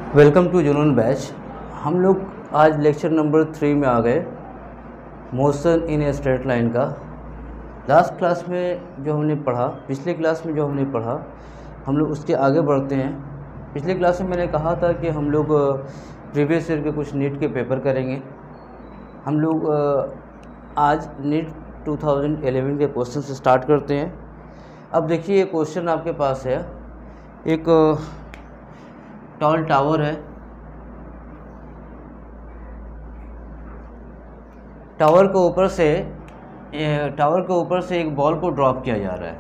Welcome to जुनून batch. हम लोग आज लेक्चर नंबर 3 में आ गए, motion in a straight line का। लास्ट क्लास में जो हमने पढ़ा, पिछले क्लास में जो हमने पढ़ा, हम लोग उसके आगे बढ़ते हैं। पिछले क्लास में मैंने कहा था कि हम लोग प्रीवियस ईयर के कुछ नीट के पेपर करेंगे। हम लोग आज नीट 2011 के क्वेश्चन से स्टार्ट करते हैं। अब देखिए, क्वेश्चन आपके पास है, एक टॉल टावर है। टावर के ऊपर से एक बॉल को ड्रॉप किया जा रहा है।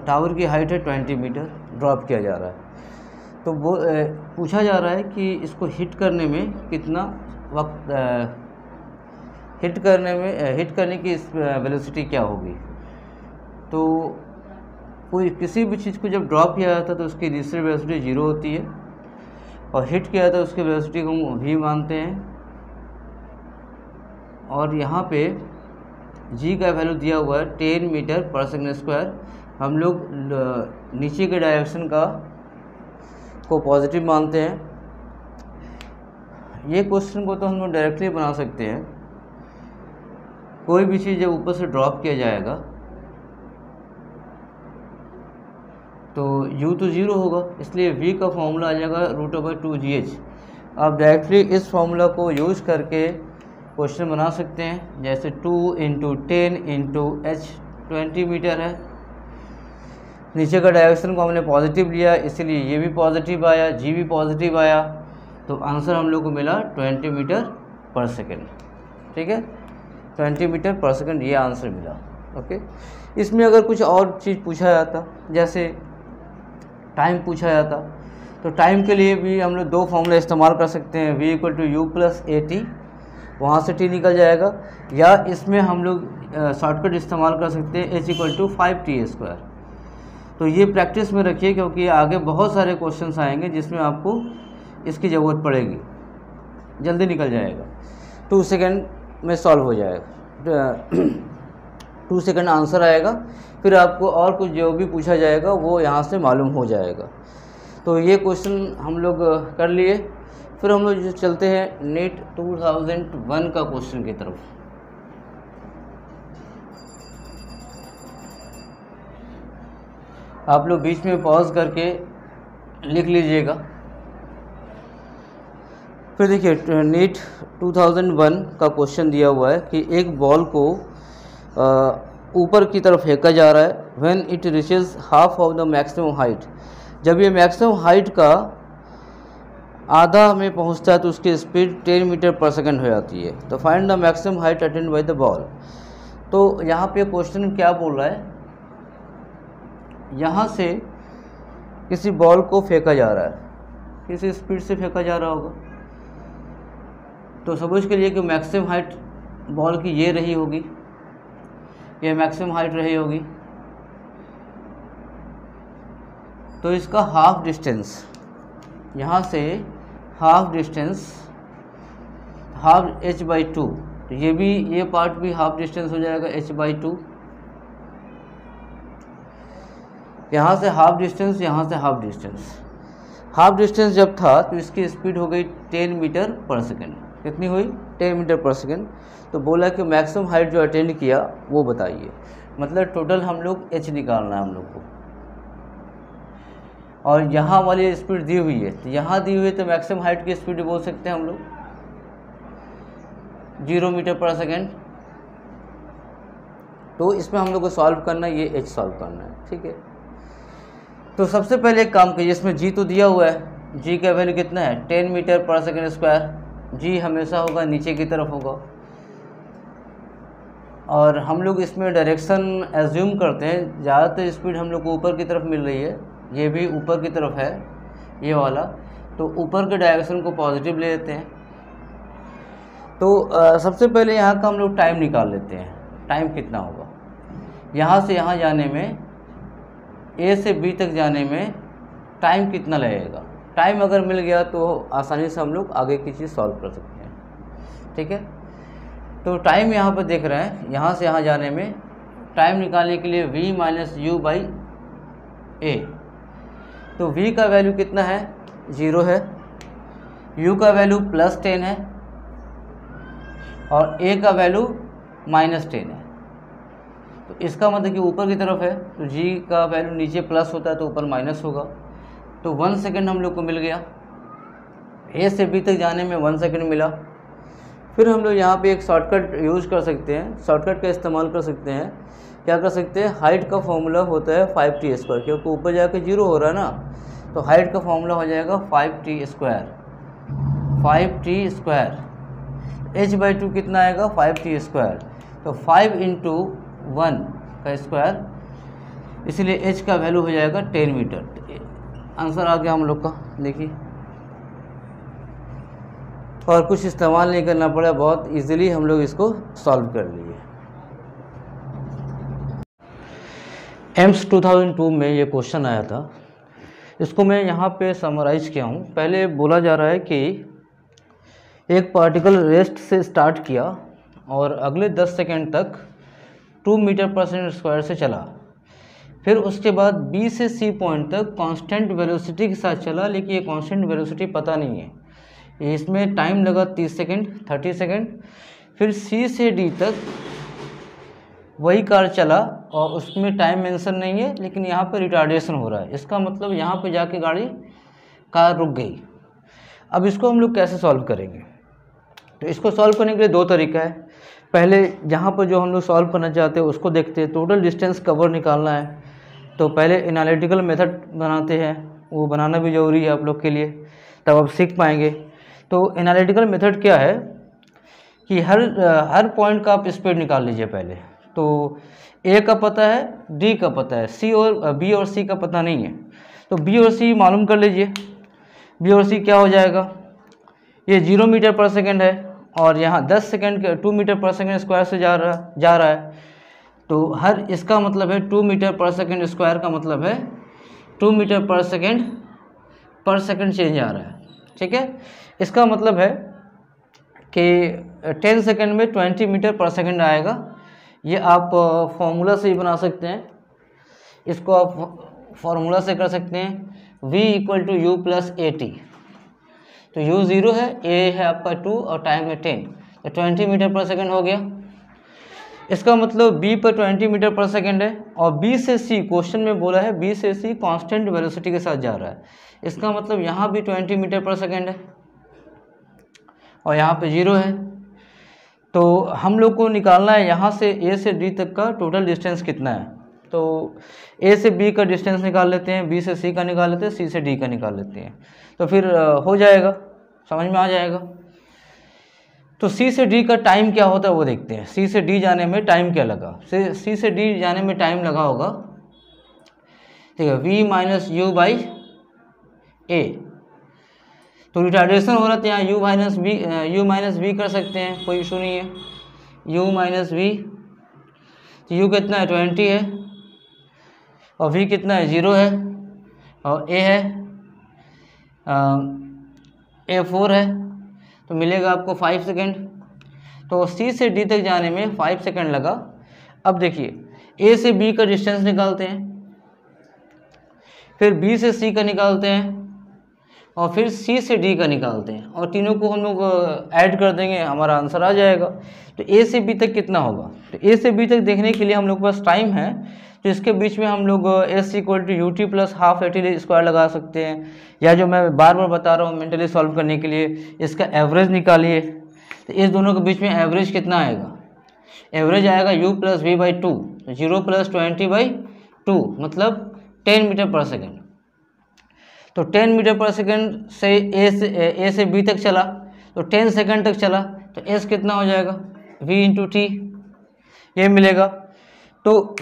टावर की हाइट है 20 मीटर, ड्रॉप किया जा रहा है। तो वो पूछा जा रहा है कि इसको हिट करने में कितना वक्त, हिट करने की वेलोसिटी क्या होगी। तो कोई किसी भी चीज़ को जब ड्रॉप किया जाता है तो उसकी इनिशियल वेलोसिटी 0 होती है, और हिट किया जाता है उसकी वेलोसिटी को हम v मानते हैं। और यहाँ पे g का वैल्यू दिया हुआ है 10 मीटर पर सेकंड स्क्वायर। हम लोग नीचे के डायरेक्शन को पॉजिटिव मानते हैं। ये क्वेश्चन को तो हम लोग डायरेक्टली बना सकते हैं। कोई भी चीज़ जब ऊपर से ड्रॉप किया जाएगा तो u तो 0 होगा, इसलिए v का फॉर्मूला आ जाएगा √/2gh। आप डायरेक्टली इस फॉर्मूला को यूज करके क्वेश्चन बना सकते हैं। जैसे 2 × 10 × h 20 मीटर है। नीचे का डायरेक्शन को हमने पॉजिटिव लिया, इसलिए ये भी पॉजिटिव आया, g भी पॉजिटिव आया, तो आंसर हम लोग को मिला 20 मीटर पर सेकेंड। ठीक है, 20 मीटर पर सेकेंड ये आंसर मिला। ओके, इसमें अगर कुछ और चीज़ पूछा जाता, जैसे टाइम पूछा जाता, तो टाइम के लिए भी हम लोग दो फॉर्मूला इस्तेमाल कर सकते हैं। v = u + at, वहाँ से t निकल जाएगा, या इसमें हम लोग शॉर्टकट इस्तेमाल कर सकते हैं h = 5t²। तो ये प्रैक्टिस में रखिए, क्योंकि आगे बहुत सारे क्वेश्चंस आएंगे जिसमें आपको इसकी ज़रूरत पड़ेगी। जल्दी निकल जाएगा, 2 सेकेंड में सॉल्व हो जाएगा। 2 सेकेंड आंसर आएगा, फिर आपको और कुछ जो भी पूछा जाएगा वो यहाँ से मालूम हो जाएगा। तो ये क्वेश्चन हम लोग कर लिए। फिर हम लोग चलते हैं नीट 2001 का क्वेश्चन की तरफ। आप लोग बीच में पॉज करके लिख लीजिएगा। फिर देखिए, नीट 2001 का क्वेश्चन दिया हुआ है कि एक बॉल को ऊपर की तरफ फेंका जा रहा है। When it reaches half of the maximum height, जब ये मैक्सिमम हाइट का आधा में पहुंचता है तो उसकी स्पीड 10 मीटर पर सेकंड हो जाती है। तो find the maximum height attend by the ball. तो यहाँ पे क्वेश्चन क्या बोल रहा है, यहाँ से किसी बॉल को फेंका जा रहा है, किसी स्पीड से फेंका जा रहा होगा। तो सपोज के लिए कि मैक्सिमम हाइट बॉल की ये रही होगी, ये मैक्सिमम हाइट रही होगी, तो इसका हाफ डिस्टेंस, यहाँ से हाफ डिस्टेंस हाफ h/2, तो ये पार्ट भी हाफ डिस्टेंस हो जाएगा h/2। यहाँ से हाफ डिस्टेंस, यहाँ से हाफ डिस्टेंस। हाफ डिस्टेंस जब था तो इसकी स्पीड हो गई 10 मीटर पर सेकेंड। कितनी हुई? 10 मीटर पर सेकेंड। तो बोला कि मैक्सिमम हाइट जो अटेंड किया वो बताइए। मतलब टोटल हम लोग h निकालना है हम लोग को, और यहाँ वाली स्पीड दी हुई है, तो यहाँ दी हुई है तो मैक्सिमम हाइट की स्पीड बोल सकते हैं हम लोग 0 मीटर पर सेकेंड। तो इसमें हम लोग को सॉल्व करना है, ये h सॉल्व करना है। ठीक है, तो सबसे पहले एक काम कीजिए, इसमें g तो दिया हुआ है, g का वैल्यू कितना है 10 मीटर पर सेकेंड स्क्वायर। g हमेशा होगा नीचे की तरफ होगा, और हम लोग इसमें डायरेक्शन एज्यूम करते हैं। ज़्यादातर स्पीड हम लोग को ऊपर की तरफ मिल रही है, ये भी ऊपर की तरफ है ये वाला, तो ऊपर के डायरेक्शन को पॉजिटिव ले लेते हैं। तो सबसे पहले यहाँ का हम लोग टाइम निकाल लेते हैं। टाइम कितना होगा यहाँ से यहाँ जाने में, A से B तक जाने में टाइम कितना लगेगा। टाइम अगर मिल गया तो आसानी से हम लोग आगे की चीज़ सॉल्व कर सकते हैं। ठीक है, तो टाइम यहाँ पर देख रहे हैं, यहाँ से यहाँ जाने में टाइम निकालने के लिए v - u/a। तो v का वैल्यू कितना है 0 है, u का वैल्यू +10 है और a का वैल्यू -10 है। तो इसका मतलब कि ऊपर की तरफ है तो g का वैल्यू नीचे प्लस होता है तो ऊपर माइनस होगा। तो 1 सेकेंड हम लोग को मिल गया, a से b तक जाने में 1 सेकेंड मिला। फिर हम लोग यहाँ पे एक शॉर्टकट यूज़ कर सकते हैं, शॉर्टकट का इस्तेमाल कर सकते हैं। क्या कर सकते हैं, हाइट का फॉर्मूला होता है 5t², क्योंकि ऊपर जाके 0 हो रहा है ना, तो हाइट का फॉर्मूला हो जाएगा 5t²। 5t², h/2 कितना आएगा 5t², तो 5 × 1 का स्क्वायर, इसलिए h का वैल्यू हो जाएगा 10 मीटर। आंसर आ गया हम लोग का, देखिए, और कुछ इस्तेमाल नहीं करना पड़ा, बहुत इजीली हम लोग इसको सॉल्व कर लिए। एम्स 2002 में ये क्वेश्चन आया था, इसको मैं यहाँ पे समराइज किया हूँ। पहले बोला जा रहा है कि एक पार्टिकल रेस्ट से स्टार्ट किया और अगले 10 सेकेंड तक 2 मीटर/सेकंड से चला, फिर उसके बाद B से C पॉइंट तक कांस्टेंट वेलोसिटी के साथ चला, लेकिन ये कांस्टेंट वेलोसिटी पता नहीं है, इसमें टाइम लगा 30 सेकेंड 30 सेकेंड। फिर C से D तक वही कार चला और उसमें टाइम मेंशन नहीं है, लेकिन यहाँ पे रिटार्डेशन हो रहा है, इसका मतलब यहाँ पे जाके कार रुक गई। अब इसको हम लोग कैसे सॉल्व करेंगे, तो इसको सॉल्व करने के लिए 2 तरीका है। पहले जहाँ पर जो हम लोग सॉल्व करना चाहते हैं उसको देखते हैं, टोटल डिस्टेंस कवर निकालना है, तो पहले एनालिटिकल मेथड बनाते हैं, वो बनाना भी ज़रूरी है आप लोग के लिए, तब आप सीख पाएंगे। तो एनालिटिकल मेथड क्या है कि हर पॉइंट का आप स्पीड निकाल लीजिए पहले। तो A का पता है, D का पता है, B और C का पता नहीं है, तो B और C मालूम कर लीजिए। B और C क्या हो जाएगा, ये 0 मीटर/सेकंड है और यहाँ 10 सेकंड 2 मीटर/सेकंड से जा रहा है, तो इसका मतलब है 2 मीटर/सेकंड का मतलब है 2 मीटर/सेकंड चेंज आ रहा है, ठीक है। इसका मतलब है कि 10 सेकंड में 20 मीटर/सेकंड आएगा। ये आप फॉर्मूला से ही बना सकते हैं, इसको आप फॉर्मूला से कर सकते हैं, v = u + at। तो u 0 है, a है आपका 2 और टाइम है 10, तो 20 मीटर/सेकंड हो गया। इसका मतलब b पर 20 मीटर/सेकंड है और b से c, क्वेश्चन में बोला है b से c कांस्टेंट वेलोसिटी के साथ जा रहा है, इसका मतलब यहाँ भी 20 मीटर/सेकंड है और यहाँ पे 0 है। तो हम लोग को निकालना है यहाँ से a से d तक का टोटल डिस्टेंस कितना है। तो a से b का डिस्टेंस निकाल लेते हैं, b से c का निकाल लेते हैं, c से d का निकाल लेते हैं, तो फिर हो जाएगा, समझ में आ जाएगा। तो c से d का टाइम क्या होता है वो देखते हैं, c से d जाने में टाइम क्या लगा। c से d जाने में टाइम लगा होगा, ठीक है, v - u/a। तो रिटार्डेशन हो रहा था, यहाँ u - v कर सकते हैं, कोई इशू नहीं है, u - v। तो u कितना है 20 है और v कितना है 0 है और a है a 4 है, तो मिलेगा आपको 5 सेकेंड। तो c से d तक जाने में 5 सेकेंड लगा। अब देखिए a से b का डिस्टेंस निकालते हैं, फिर b से c का निकालते हैं और फिर c से d का निकालते हैं, और तीनों को हम लोग ऐड कर देंगे, हमारा आंसर आ जाएगा। तो a से b तक कितना होगा, तो a से b तक देखने के लिए हम लोग के पास टाइम है, तो इसके बीच में हम लोग s = ut + ½ at² लगा सकते हैं, या जो मैं बार बार बता रहा हूँ मेंटली सॉल्व करने के लिए, इसका एवरेज निकालिए। तो इस दोनों के बीच में एवरेज कितना आएगा, एवरेज आएगा u + v/2, 0 + 20/2 मतलब 10 मीटर/सेकंड। तो 10 मीटर/सेकंड से a से b तक चला, तो 10 सेकंड तक चला, तो s कितना हो जाएगा v × t, ये मिलेगा। तो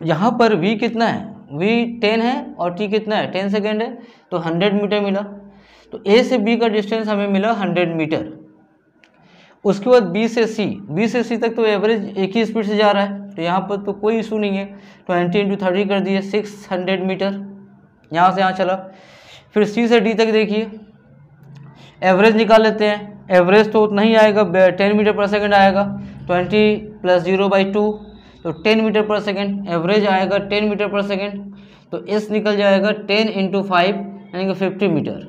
यहाँ पर v कितना है, v 10 है और t कितना है 10 सेकंड है, तो 100 मीटर मिला। तो a से b का डिस्टेंस हमें मिला 100 मीटर। उसके बाद b से c तक तो एवरेज एक ही स्पीड से जा रहा है, तो यहाँ पर तो कोई इशू नहीं है, 20 × 30 कर दिए, 600 मीटर यहाँ से यहाँ चला। फिर c से d तक देखिए, एवरेज निकाल लेते हैं, एवरेज तो उतना ही आएगा, 10 मीटर/सेकंड आएगा, 20 + 0/2 तो 10 मीटर/सेकंड, एवरेज आएगा 10 मीटर/सेकंड। तो s निकल जाएगा 10 × 5 यानी कि 50 मीटर।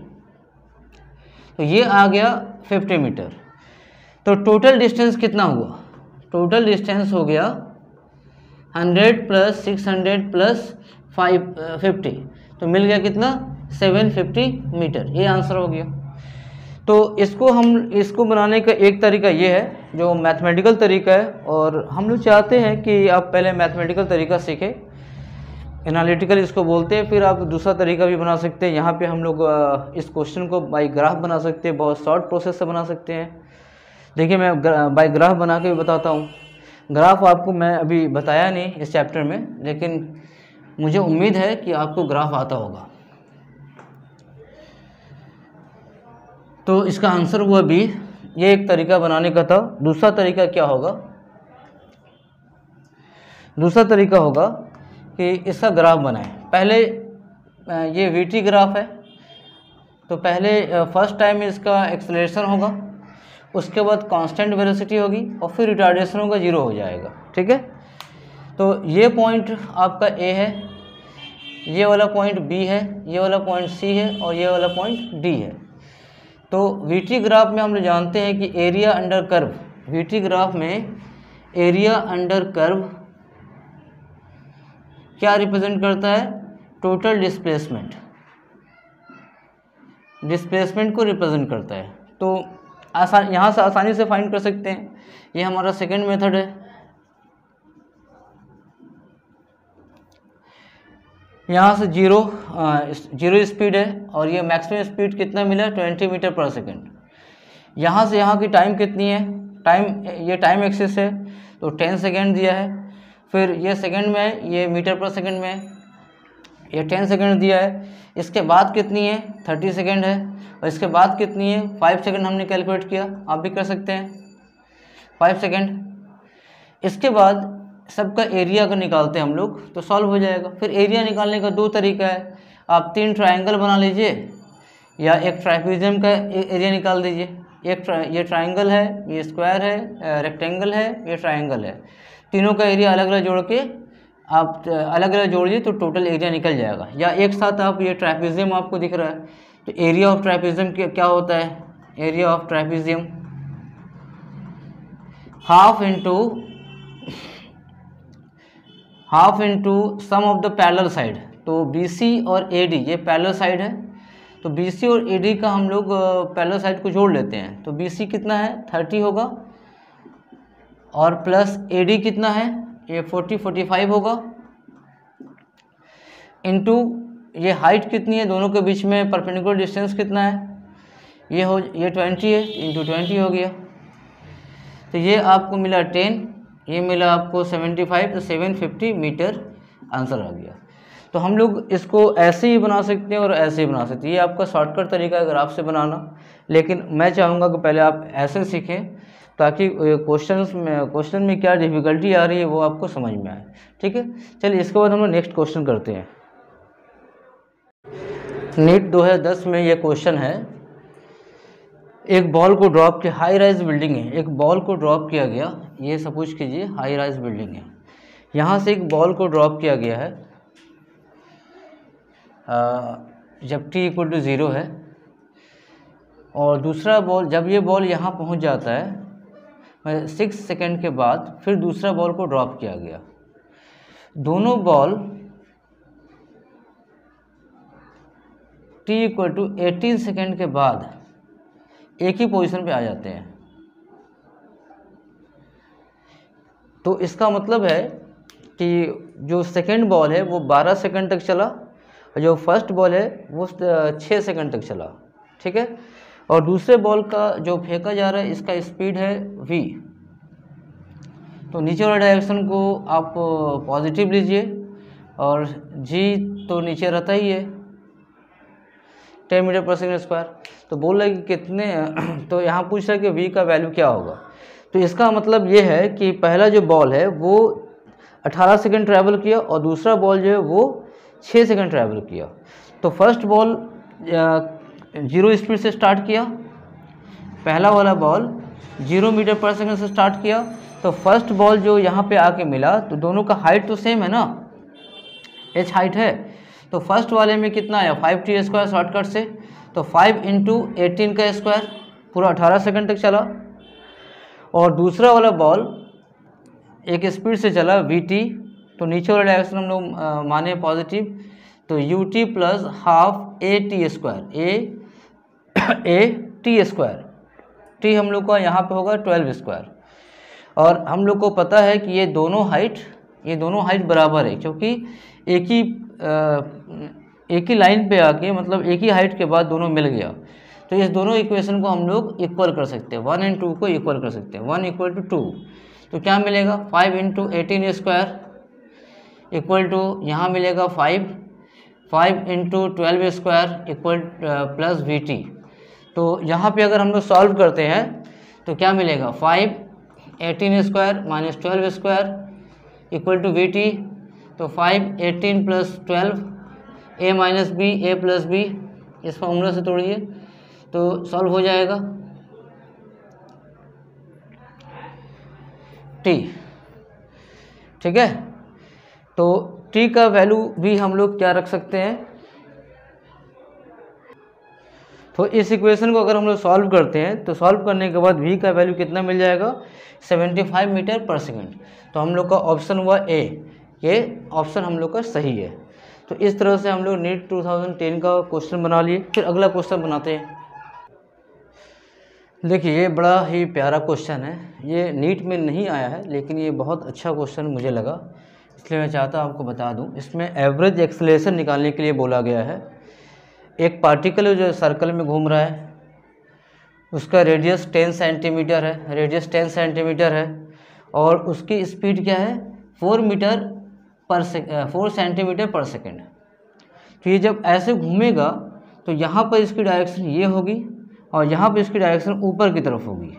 तो ये आ गया 50 मीटर। तो टोटल डिस्टेंस कितना हुआ? टोटल डिस्टेंस हो गया 100 प्लस 600 प्लस 550, तो मिल गया कितना? 750 मीटर। ये आंसर हो गया। तो इसको बनाने का एक तरीका ये है जो मैथमेटिकल तरीका है, और हम लोग चाहते हैं कि आप पहले मैथमेटिकल तरीका सीखें, एनालिटिकल इसको बोलते हैं, फिर आप दूसरा तरीका भी बना सकते हैं। यहाँ पे हम लोग इस क्वेश्चन को बाय ग्राफ बना सकते हैं, बहुत शॉर्ट प्रोसेस से बना सकते हैं। देखिए मैं बाय ग्राफ बना के भी बताता हूँ। ग्राफ आपको मैं अभी बताया नहीं इस चैप्टर में, लेकिन मुझे उम्मीद है कि आपको ग्राफ आता होगा। तो इसका आंसर हुआ बी। ये एक तरीका बनाने का था। दूसरा तरीका क्या होगा? दूसरा तरीका होगा कि इसका ग्राफ बनाएं। पहले ये वीटी ग्राफ है, तो पहले फर्स्ट टाइम इसका एक्सेलरेशन होगा, उसके बाद कांस्टेंट वेलोसिटी होगी, और फिर रिटार्डेशन होगा, 0 हो जाएगा। ठीक है, तो ये पॉइंट आपका ए है, ये वाला पॉइंट बी है, ये वाला पॉइंट सी है, और ये वाला पॉइंट डी है। तो वीटी ग्राफ में हम लोग जानते हैं कि area under curve, VT graph में एरिया अंडर कर्व क्या रिप्रेजेंट करता है? टोटल डिस्प्लेसमेंट, डिस्प्लेसमेंट को रिप्रेजेंट करता है। तो यहाँ से आसानी से फाइंड कर सकते हैं। ये हमारा सेकंड मेथड है। यहाँ से जीरो स्पीड है, और ये मैक्सिमम स्पीड कितना मिला? 20 मीटर पर सेकंड। यहाँ से यहाँ की टाइम कितनी है? ये टाइम एक्सिस है, तो 10 सेकेंड दिया है। फिर ये सेकंड में है, ये मीटर पर सेकंड में है, ये 10 सेकंड दिया है। इसके बाद कितनी है? 30 सेकंड है। और इसके बाद कितनी है? 5 सेकंड हमने कैलकुलेट किया, आप भी कर सकते हैं, 5 सेकंड। इसके बाद सबका एरिया अगर निकालते हैं हम लोग तो सॉल्व हो जाएगा। फिर एरिया निकालने का 2 तरीका है। आप 3 ट्रायंगल बना लीजिए, या एक ट्राइपिज्म का एरिया निकाल दीजिए। ये ट्रायंगल है, ये स्क्वायर है, रेक्टेंगल है, ये ट्रायंगल है। तीनों का एरिया अलग अलग जोड़ के आप अलग अलग जोड़िए तो टोटल एरिया निकल जाएगा। या एक साथ आप, ये ट्राइपिज्म आपको दिख रहा है, तो एरिया ऑफ ट्राइपिज्म क्या होता है? Area of trapezium half into sum of the parallel side. तो BC और AD ये पैरेलल साइड है, तो BC और AD का हम लोग पैरेलल साइड को जोड़ लेते हैं। तो BC कितना है? 30 होगा, और प्लस AD कितना है? ये 45 होगा, इंटू ये हाइट कितनी है, दोनों के बीच में परपेंडिकुलर डिस्टेंस कितना है? ये 20 है, इंटू 20 हो गया। तो ये आपको मिला 10, ये मिला आपको 75, तो 750 मीटर आंसर आ गया। तो हम लोग इसको ऐसे ही बना सकते हैं और ऐसे ही बना सकते हैं। ये आपका शॉर्टकट तरीका है ग्राफ से बनाना, लेकिन मैं चाहूँगा कि पहले आप ऐसे सीखें ताकि क्वेश्चन में क्या डिफ़िकल्टी आ रही है वो आपको समझ में आए। ठीक है, चलिए इसके बाद हम लोग नेक्स्ट क्वेश्चन करते हैं। नीट 2010 में ये क्वेश्चन है, एक बॉल को ड्रॉप किया, हाई राइज बिल्डिंग है, एक बॉल को ड्रॉप किया गया, ये सपोज कीजिए हाई राइज बिल्डिंग है, यहाँ से एक बॉल को ड्रॉप किया गया है जब t = 0 है, और दूसरा बॉल, जब ये बॉल यहाँ पहुँच जाता है 6 सेकंड के बाद फिर दूसरा बॉल को ड्रॉप किया गया। दोनों बॉल t = 18 सेकंड के बाद एक ही पोजीशन पे आ जाते हैं। तो इसका मतलब है कि जो सेकंड बॉल है वो 12 सेकंड तक चला, और जो फर्स्ट बॉल है वो 6 सेकंड तक चला। ठीक है, और दूसरे बॉल का जो फेंका जा रहा है इसका स्पीड है v। तो नीचे वाले डायरेक्शन को आप पॉजिटिव लीजिए, और g तो नीचे रहता ही है 10 मीटर पर सेकंड स्क्वायर। तो बोल रहा है कि कितने, तो यहाँ पूछ रहा है कि v का वैल्यू क्या होगा। तो इसका मतलब ये है कि पहला जो बॉल है वो 18 सेकंड ट्रैवल किया, और दूसरा बॉल जो है वो 6 सेकंड ट्रैवल किया। तो फर्स्ट बॉल 0 स्पीड से स्टार्ट किया, पहला वाला बॉल 0 मीटर पर सेकंड से स्टार्ट किया। तो फर्स्ट बॉल जो यहाँ पे आके मिला, तो दोनों का हाइट तो सेम है ना, h हाइट है, तो फर्स्ट वाले में कितना आया 5t² शॉर्टकट से, तो 5 इंटू 18 का स्क्वायर, पूरा 18 सेकंड तक चला। और दूसरा वाला बॉल एक स्पीड से चला vt, तो नीचे वाला डायरेक्शन हम लोग माने पॉजिटिव, तो ut plus half a_t², t हम लोग का यहाँ पे होगा 12²। और हम लोग को पता है कि ये दोनों हाइट बराबर है, क्योंकि एक ही लाइन पे आके, मतलब एक ही हाइट के बाद दोनों मिल गया। तो इस दोनों इक्वेशन को हम लोग इक्वल कर सकते हैं, 1 और 2 को इक्वल कर सकते हैं, 1 = 2। तो क्या मिलेगा 5 इंटू 18² इक्वल टू, यहाँ मिलेगा 5 इंटू 12² इक्वल प्लस vt। तो यहाँ पे अगर हम लोग सॉल्व करते हैं तो क्या मिलेगा 5 18² माइनस 12² इक्वल टू vt। तो 5 18 plus 12 a minus B a plus बी, इस फॉर्मूला से तोड़िए तो सॉल्व हो जाएगा t। ठीक है, तो t का वैल्यू भी हम लोग क्या रख सकते हैं, तो इस इक्वेशन को अगर हम लोग सॉल्व करते हैं तो सॉल्व करने के बाद v का वैल्यू कितना मिल जाएगा 75 मीटर पर सेकंड। तो हम लोग का ऑप्शन हुआ ए, ये ऑप्शन हम लोग का सही है। तो इस तरह से हम लोग नीट 2010 का क्वेश्चन बना लिए। फिर अगला क्वेश्चन बनाते हैं। देखिए ये बड़ा ही प्यारा क्वेश्चन है, ये नीट में नहीं आया है लेकिन ये बहुत अच्छा क्वेश्चन मुझे लगा, इसलिए मैं चाहता हूँ आपको बता दूँ। इसमें एवरेज एक्सेलरेशन निकालने के लिए बोला गया है। एक पार्टिकल जो सर्कल में घूम रहा है, उसका रेडियस 10 सेंटीमीटर है, रेडियस 10 सेंटीमीटर है, और उसकी स्पीड क्या है 4 सेंटीमीटर पर सेकेंड। तो ये जब ऐसे घूमेगा तो यहाँ पर इसकी डायरेक्शन ये होगी और यहाँ पर इसकी डायरेक्शन ऊपर की तरफ होगी,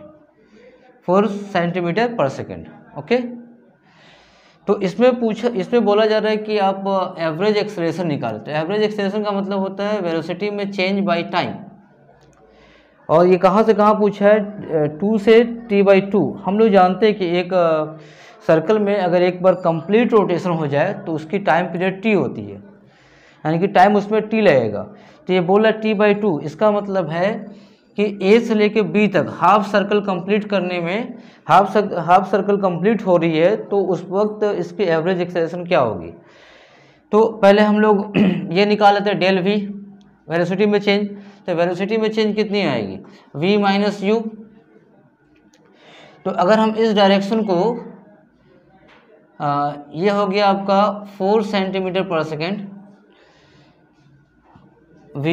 4 सेंटीमीटर पर सेकेंड। ओके, तो इसमें बोला जा रहा है कि आप एवरेज एक्सेलरेशन निकालें। तो एवरेज एक्सेलरेशन का मतलब होता है वेलोसिटी में चेंज बाय टाइम। और ये कहाँ से कहाँ पूछा है, 2 से t/2। हम लोग जानते हैं कि एक सर्कल में अगर एक बार कंप्लीट रोटेशन हो जाए तो उसकी टाइम पीरियड t होती है, यानी कि टाइम उसमें t लगेगा। तो ये बोला t/2, इसका मतलब है कि A से लेके B तक हाफ सर्कल कंप्लीट करने में हाफ सर्कल कंप्लीट हो रही है, तो उस वक्त इसकी एवरेज एक्सेलरेशन क्या होगी। तो पहले हम लोग ये निकाल लेते हैं डेल V, वेलोसिटी में चेंज। तो वेलोसिटी में चेंज कितनी आएगी v माइनस यू। तो अगर हम इस डायरेक्शन को ये हो गया आपका 4 सेंटीमीटर पर सेकेंड v,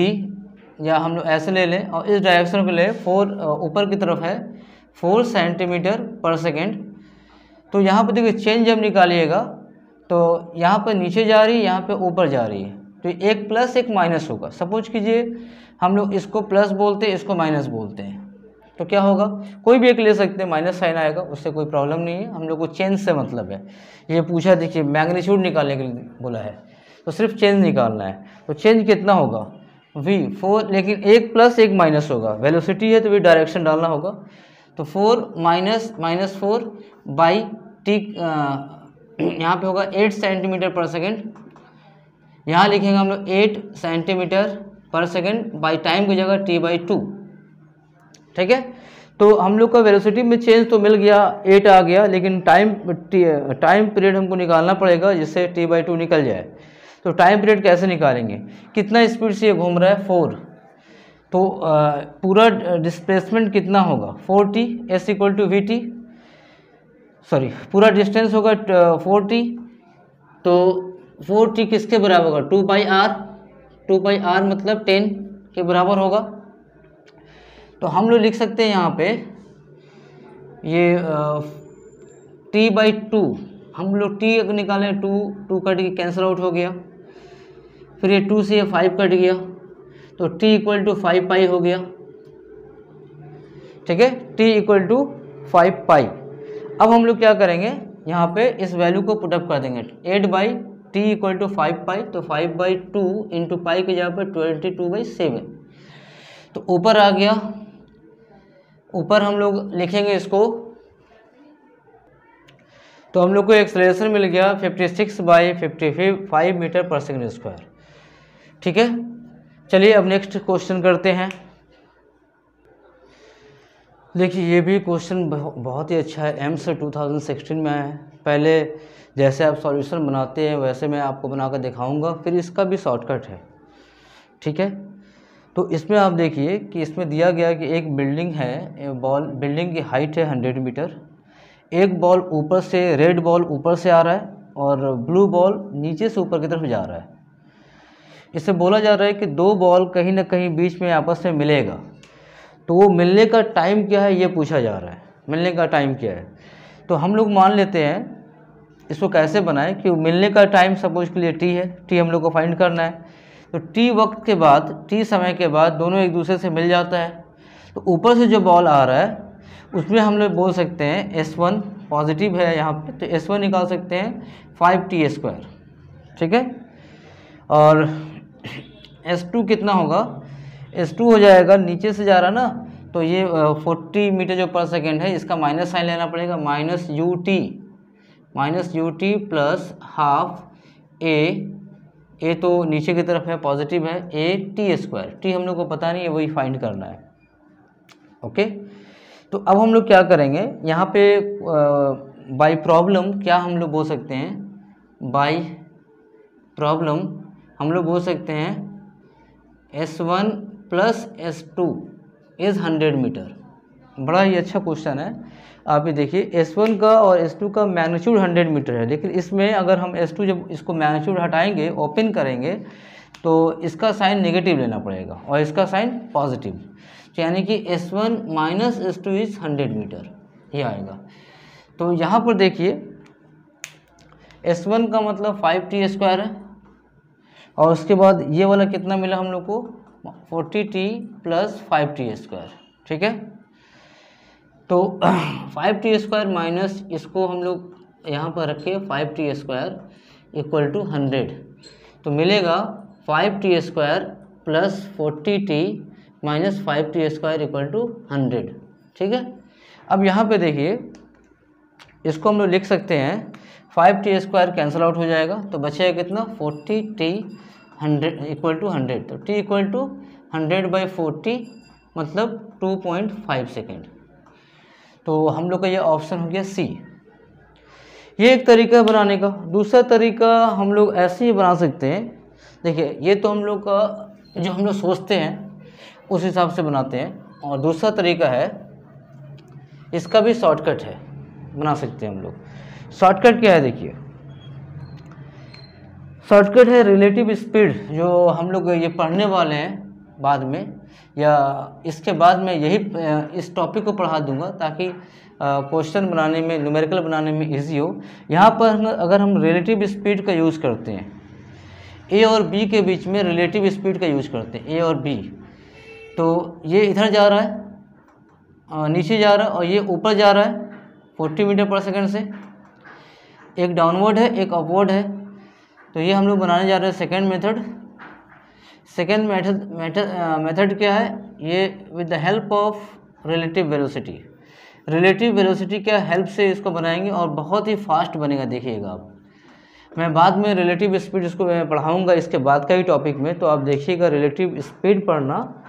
या हम लोग ऐसे ले लें और इस डायरेक्शन को ले 4 ऊपर की तरफ है 4 सेंटीमीटर पर सेकेंड। तो यहाँ पर देखिए चेंज जब निकालिएगा तो यहाँ पर नीचे जा रही है, यहाँ पे ऊपर जा रही है, तो एक प्लस एक माइनस होगा। सपोज कीजिए हम लोग इसको प्लस बोलते हैं, इसको माइनस बोलते हैं, तो क्या होगा, कोई भी एक ले सकते हैं, माइनस साइन आएगा, उससे कोई प्रॉब्लम नहीं है। हम लोग को चेंज से मतलब है। ये पूछा देखिए मैग्नीट्यूड निकालने के लिए बोला है, तो सिर्फ चेंज निकालना है। तो चेंज कितना होगा v 4, लेकिन एक प्लस एक माइनस होगा, वेलोसिटी है तो भी डायरेक्शन डालना होगा। तो 4 माइनस 4 बाई टी, यहाँ पे होगा 8 सेंटीमीटर पर सेकेंड। यहाँ लिखेंगे हम लोग 8 सेंटीमीटर पर सेकेंड बाई टाइम की जगह t/2। ठीक है, तो हम लोग का वेलोसिटी में चेंज तो मिल गया, 8 आ गया, लेकिन टाइम पीरियड हमको निकालना पड़ेगा जिससे t/2 निकल जाए। तो टाइम पीरियड कैसे निकालेंगे, कितना स्पीड से ये घूम रहा है 4, तो पूरा डिस्प्लेसमेंट कितना होगा 4t, s = vt, सॉरी पूरा डिस्टेंस होगा 4t। तो 4t किसके बराबर होगा 2πr मतलब 10 के बराबर होगा। तो हम लोग लिख सकते हैं यहाँ पे ये t/2, हम लोग t अगर निकालें 2 कट के कैंसिल आउट हो गया, फिर ये 2 से ये 5 कट गया, तो t = 5π हो गया। ठीक है, t = 5π। अब हम लोग क्या करेंगे, यहाँ पे इस वैल्यू को पुटअप कर देंगे, 8/t = 5π, तो 5/2 इंटू पाई की जगह पर 22/7। तो ऊपर आ गया, ऊपर हम लोग लिखेंगे इसको, तो हम लोग को एक्सेलरेशन मिल गया 56/55 मीटर पर सेकेंड स्क्वायर। ठीक है, चलिए अब नेक्स्ट क्वेश्चन करते हैं। देखिए ये भी क्वेश्चन बहुत ही अच्छा है, एम्स 2016 में आया है। पहले जैसे आप सॉल्यूशन बनाते हैं वैसे मैं आपको बना कर दिखाऊंगा, फिर इसका भी शॉर्टकट है। ठीक है, तो इसमें आप देखिए कि इसमें दिया गया कि एक बिल्डिंग है, बिल्डिंग की हाइट है 100 मीटर। एक बॉल ऊपर से, रेड बॉल ऊपर से आ रहा है और ब्लू बॉल नीचे से ऊपर की तरफ जा रहा है। इससे बोला जा रहा है कि दो बॉल कहीं ना कहीं बीच में आपस में मिलेगा, तो वो मिलने का टाइम क्या है ये पूछा जा रहा है, मिलने का टाइम क्या है। तो हम लोग मान लेते हैं, इसको कैसे बनाएं कि मिलने का टाइम सपोज के लिए टी है, टी हम लोग को फाइंड करना है। तो टी वक्त के बाद, टी समय के बाद दोनों एक दूसरे से मिल जाता है। तो ऊपर से जो बॉल आ रहा है उसमें हम लोग बोल सकते हैं S1 पॉजिटिव है यहाँ पे, तो S1 निकाल सकते हैं 5t²। ठीक है, और S2 कितना होगा, S2 हो जाएगा, नीचे से जा रहा ना, तो ये 40 मीटर जो पर सेकेंड है, इसका माइनस साइन लेना पड़ेगा, minus u t plus half a तो नीचे की तरफ है, पॉजिटिव है, a t²। टी हम लोग को पता नहीं है, वही फाइंड करना है। ओके, तो अब हम लोग क्या करेंगे यहाँ पे, बाय प्रॉब्लम क्या हम लोग बोल सकते हैं, बाय प्रॉब्लम हम लोग बोल सकते हैं S1 plus S2 is 100 metre. बड़ा ही अच्छा क्वेश्चन है। आप ये देखिए S1 का और S2 का मैग्नीट्यूड 100 मीटर है, लेकिन इसमें अगर हम S2 जब इसको मैग्नीट्यूड हटाएंगे, ओपन करेंगे, तो इसका साइन नेगेटिव लेना पड़ेगा और इसका साइन पॉजिटिव, तो यानी कि S1 minus S2 is 100 metre, ये आएगा। तो यहाँ पर देखिए S1 का मतलब 5t² है, और उसके बाद ये वाला कितना मिला हम लोग को, 40t प्लस 5t²। ठीक है, तो 5t² माइनस इसको हम लोग यहाँ पर रखे 5t² इक्वल टू 100, तो मिलेगा 5t² plus 40t minus 5t² equal to 100। ठीक है, अब यहाँ पे देखिए इसको हम लोग लिख सकते हैं 5t² कैंसिल आउट हो जाएगा, तो बचेगा कितना, 40t 100 इक्वल टू 100, तो t इक्वल टू 100/40 मतलब 2.5 सेकेंड। तो हम लोग का ये ऑप्शन हो गया सी। ये एक तरीका है बनाने का। दूसरा तरीका हम लोग ऐसे ही बना सकते हैं। देखिए ये तो हम लोग का जो हम लोग सोचते हैं उस हिसाब से बनाते हैं, और दूसरा तरीका है, इसका भी शॉर्टकट है, बना सकते हैं हम लोग। शॉर्टकट क्या है, देखिए शॉर्टकट है रिलेटिव स्पीड, जो हम लोग ये पढ़ने वाले हैं बाद में, या इसके बाद में यही इस टॉपिक को पढ़ा दूंगा ताकि क्वेश्चन बनाने में, न्यूमेरिकल बनाने में इजी हो। यहाँ पर अगर हम रिलेटिव स्पीड का यूज़ करते हैं, ए और बी के बीच में रिलेटिव स्पीड का यूज़ करते हैं, ए और बी, तो ये इधर जा रहा है, नीचे जा रहा है, और ये ऊपर जा रहा है 40 मीटर पर सेकेंड से। एक डाउनवर्ड है, एक अपवर्ड है, तो ये हम लोग बनाने जा रहे हैं सेकेंड मेथड। सेकेंड मेथड क्या है, ये with the help of relative velocity. Relative velocity के हेल्प से इसको बनाएंगे और बहुत ही फास्ट बनेगा, देखिएगा आप। मैं बाद में रिलेटिव स्पीड इसको पढ़ाऊंगा इसके बाद का ही टॉपिक में, तो आप देखिएगा रिलेटिव स्पीड पढ़ना,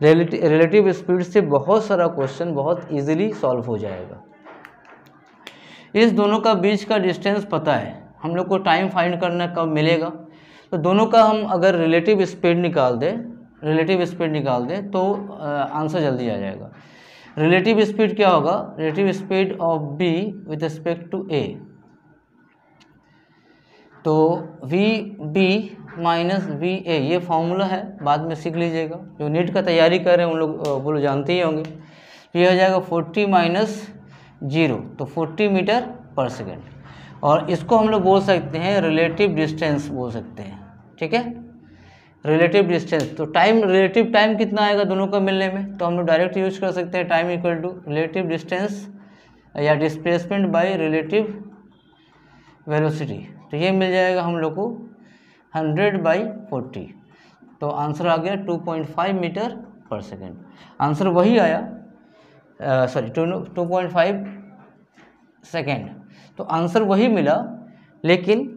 रिलेटिव स्पीड से बहुत सारा क्वेश्चन बहुत इजीली सॉल्व हो जाएगा। इस दोनों का बीच का डिस्टेंस पता है, हम लोग को टाइम फाइंड करना कब मिलेगा, तो दोनों का हम अगर रिलेटिव स्पीड निकाल दें तो आंसर जल्दी आ जाएगा। रिलेटिव स्पीड क्या होगा, relative speed of B with respect to A, तो V B minus V A, ये फॉर्मूला है, बाद में सीख लीजिएगा। जो नीट का तैयारी कर रहे हैं उन लोग वो लोग जानते ही होंगे। तो ये हो जाएगा 40 माइनस 0, तो 40 मीटर पर सेकेंड, और इसको हम लोग बोल सकते हैं रिलेटिव डिस्टेंस बोल सकते हैं। ठीक है, रिलेटिव डिस्टेंस, तो टाइम, रिलेटिव टाइम कितना आएगा दोनों का मिलने में, तो हम लोग डायरेक्ट यूज कर सकते हैं time equal to relative distance या डिस्प्लेसमेंट बाय रिलेटिव वेलोसिटी। तो ये मिल जाएगा हम लोग को 100/40, तो आंसर आ गया 2.5 मीटर पर सेकेंड। आंसर वही आया, 2.5 सेकेंड, तो आंसर वही मिला, लेकिन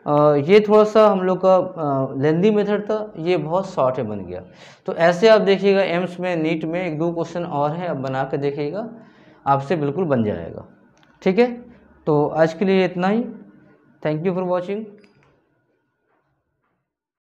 ये थोड़ा सा हम लोग का लेंदी मेथड था, ये बहुत शॉर्ट है बन गया। तो ऐसे आप देखिएगा एम्स में, नीट में 1-2 क्वेश्चन और हैं, आप बना के देखिएगा, आपसे बिल्कुल बन जाएगा। ठीक है, तो आज के लिए इतना ही। Thank you for watching.